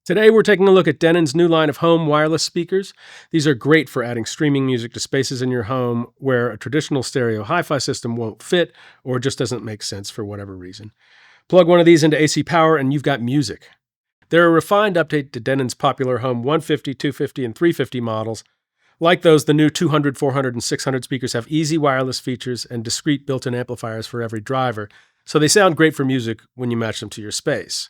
Today we're taking a look at Denon's new line of home wireless speakers. These are great for adding streaming music to spaces in your home where a traditional stereo hi-fi system won't fit or just doesn't make sense for whatever reason. Plug one of these into AC power and you've got music. They're a refined update to Denon's popular home 150, 250, and 350 models. Like those, the new 200, 400, and 600 speakers have easy wireless features and discrete built-in amplifiers for every driver, so they sound great for music when you match them to your space.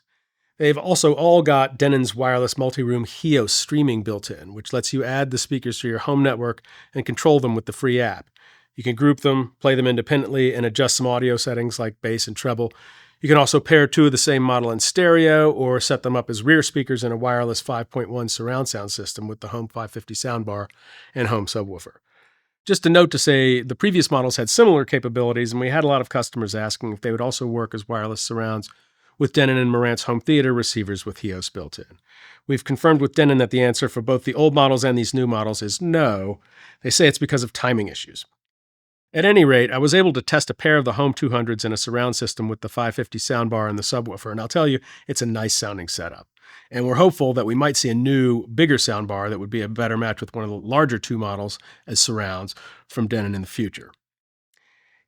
They've also all got Denon's wireless multi-room HEOS streaming built in, which lets you add the speakers to your home network and control them with the free app. You can group them, play them independently, and adjust some audio settings like bass and treble. You can also pair two of the same model in stereo or set them up as rear speakers in a wireless 5.1 surround sound system with the Home 550 soundbar and home subwoofer. Just a note to say, the previous models had similar capabilities, and we had a lot of customers asking if they would also work as wireless surrounds with Denon and Marantz home theater receivers with HEOS built in. We've confirmed with Denon that the answer for both the old models and these new models is no. They say it's because of timing issues. At any rate, I was able to test a pair of the Home 200s in a surround system with the 550 soundbar and the subwoofer, and I'll tell you, it's a nice sounding setup. And we're hopeful that we might see a new, bigger soundbar that would be a better match with one of the larger two models as surrounds from Denon in the future.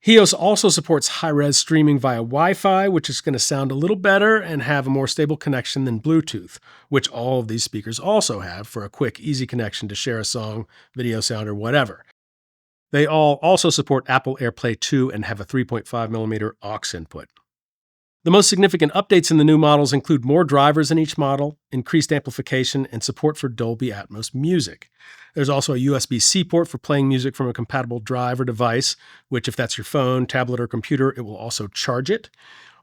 HEOS also supports high-res streaming via Wi-Fi, which is going to sound a little better and have a more stable connection than Bluetooth, which all of these speakers also have for a quick, easy connection to share a song, video sound, or whatever. They all also support Apple AirPlay 2 and have a 3.5mm aux input. The most significant updates in the new models include more drivers in each model, increased amplification, and support for Dolby Atmos music. There's also a USB-C port for playing music from a compatible drive or device, which if that's your phone, tablet, or computer, it will also charge it.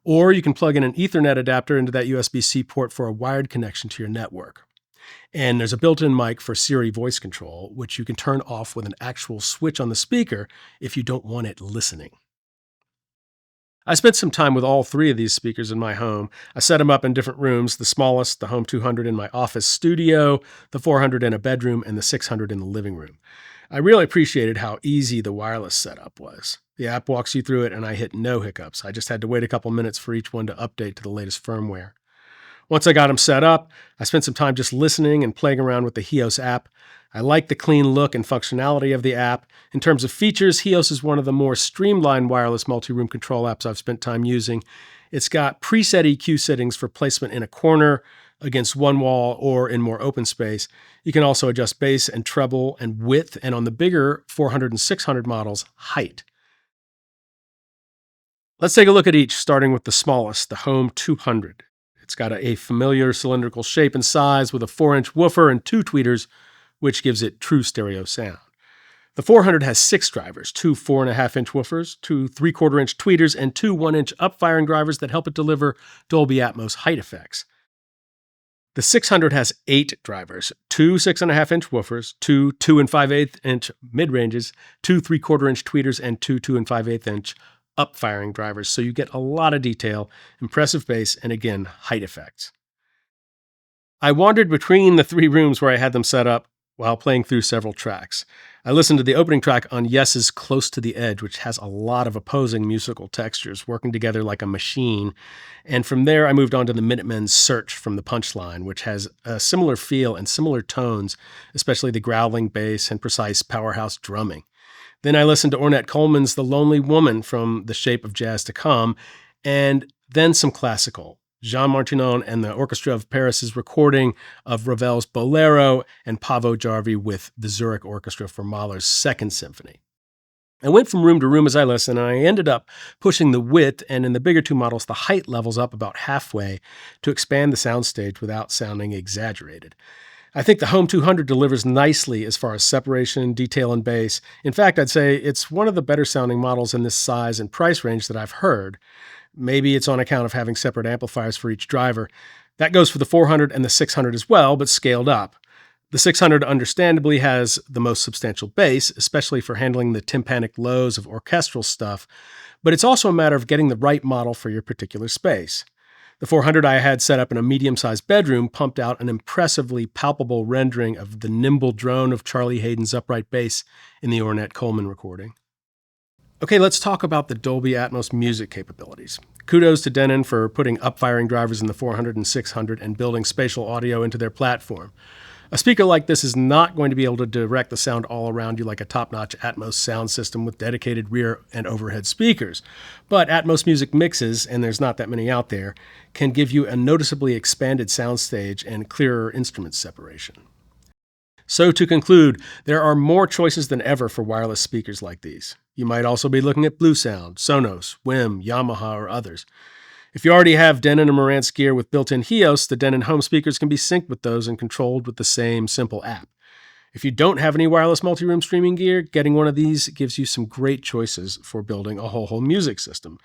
Or you can plug in an Ethernet adapter into that USB-C port for a wired connection to your network. And there's a built-in mic for Siri voice control, which you can turn off with an actual switch on the speaker if you don't want it listening. I spent some time with all three of these speakers in my home. I set them up in different rooms, the smallest, the Home 200 in my office studio, the 400 in a bedroom, and the 600 in the living room. I really appreciated how easy the wireless setup was. The app walks you through it and I hit no hiccups. I just had to wait a couple minutes for each one to update to the latest firmware. Once I got them set up, I spent some time just listening and playing around with the HEOS app. I like the clean look and functionality of the app. In terms of features, HEOS is one of the more streamlined wireless multi-room control apps I've spent time using. It's got preset EQ settings for placement in a corner, against one wall, or in more open space. You can also adjust bass and treble and width, and on the bigger 400 and 600 models, height. Let's take a look at each, starting with the smallest, the Home 200. It's got a familiar cylindrical shape and size with a 4-inch woofer and two tweeters, which gives it true stereo sound. The 400 has 6 drivers, 2 4.5-inch woofers, 2 3/4-inch tweeters, and 2 1-inch up-firing drivers that help it deliver Dolby Atmos height effects. The 600 has 8 drivers, 2 6.5-inch woofers, 2 2 5/8-inch mid-ranges, 2 3/4-inch tweeters, and 2 2 5/8-inch up-firing drivers, so you get a lot of detail, impressive bass, and again, height effects. I wandered between the 3 rooms where I had them set up while playing through several tracks. I listened to the opening track on Yes's Close to the Edge, which has a lot of opposing musical textures working together like a machine, and from there I moved on to the Minutemen's Search from the Punchline, which has a similar feel and similar tones, especially the growling bass and precise powerhouse drumming. Then I listened to Ornette Coleman's The Lonely Woman from The Shape of Jazz to Come, and then some classical. Jean Martinon and the Orchestra of Paris's recording of Ravel's Bolero, and Paavo Jarvi with the Zurich Orchestra for Mahler's Second Symphony. I went from room to room as I listened, and I ended up pushing the width and in the bigger 2 models, the height levels up about halfway to expand the soundstage without sounding exaggerated. I think the Home 200 delivers nicely as far as separation, detail, and bass. In fact, I'd say it's one of the better sounding models in this size and price range that I've heard. Maybe it's on account of having separate amplifiers for each driver. That goes for the 400 and the 600 as well, but scaled up. The 600 understandably has the most substantial bass, especially for handling the tympanic lows of orchestral stuff, but it's also a matter of getting the right model for your particular space. The 400 I had set up in a medium-sized bedroom pumped out an impressively palpable rendering of the nimble drone of Charlie Haden's upright bass in the Ornette Coleman recording. Okay, let's talk about the Dolby Atmos music capabilities. Kudos to Denon for putting up-firing drivers in the 400 and 600 and building spatial audio into their platform. A speaker like this is not going to be able to direct the sound all around you like a top-notch Atmos sound system with dedicated rear and overhead speakers. But Atmos music mixes, and there's not that many out there, can give you a noticeably expanded soundstage and clearer instrument separation. So to conclude, there are more choices than ever for wireless speakers like these. You might also be looking at Blue Sound, Sonos, WIM, Yamaha, or others. If you already have Denon and Marantz gear with built-in HEOS, the Denon home speakers can be synced with those and controlled with the same simple app. If you don't have any wireless multi-room streaming gear, getting one of these gives you some great choices for building a whole home music system,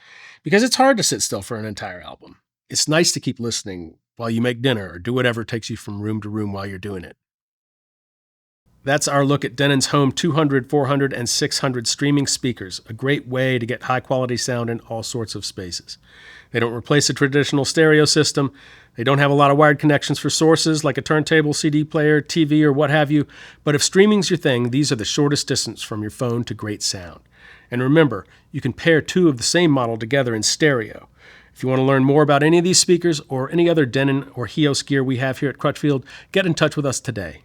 because it's hard to sit still for an entire album. It's nice to keep listening while you make dinner or do whatever takes you from room to room while you're doing it. That's our look at Denon's Home 200, 400, and 600 streaming speakers, a great way to get high-quality sound in all sorts of spaces. They don't replace a traditional stereo system. They don't have a lot of wired connections for sources like a turntable, CD player, TV, or what have you. But if streaming's your thing, these are the shortest distance from your phone to great sound. And remember, you can pair two of the same model together in stereo. If you want to learn more about any of these speakers or any other Denon or HEOS gear we have here at Crutchfield, get in touch with us today.